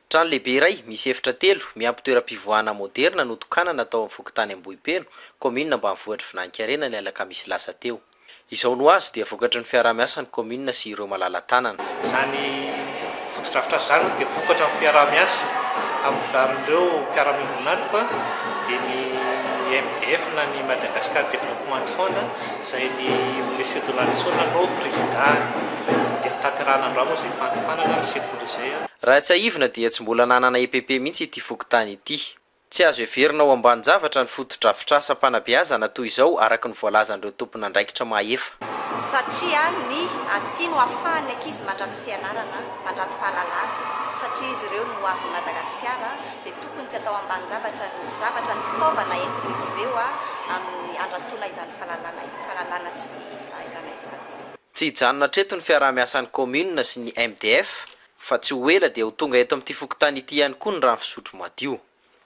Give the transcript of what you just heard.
Trano lehibe iray misy efitra telo miampy toeram-pivoahana moderna no tokanana atao amin'ny Fokotany Ambohipelo, commune ambanivohitra Vinankarena ny alakamisy lasa teo. Izao no azo dia vokatry ny fiaraha-miasa ny commune sy ireo malala-tanana. Zany fotodrafitra zany dia vokatra amin'ny fiaraha-miasa amin'ireo mpiara-miombonantoka dia ny MDF na ny Madagascar Development Fund izay ny Monsieur de Lansona no président dia tanterahana andro moa izay fantompanana ny sekoly izay. Raha tsy ahivina dia tsy mbola nanana EPP mihitsy ity Fokotany ity. Tsy azo heverina ao ambany zavatra ny fotodrafitra asam-panabeazana toy izao araka ny voalazan'ireo tompon'andraikitra mahefa. Satria ny atsimo ahafahan'ny ankizy mandrato fianarana, mandrato fahalalana, satria izy ireo no avy Madagasikara dia tokony tsy atao ambany zavatra ny fitaovana entin'izy ireo amin'ny andratona izany fahalalana sy fahaizana izany. Tsy hijanona treto ny fiaraha-miasan'ny commune sy ny MDF fa tsy ho ela dia ho tonga eto amin'ity Fokotany ity ihany koa ny rano fisotro madio.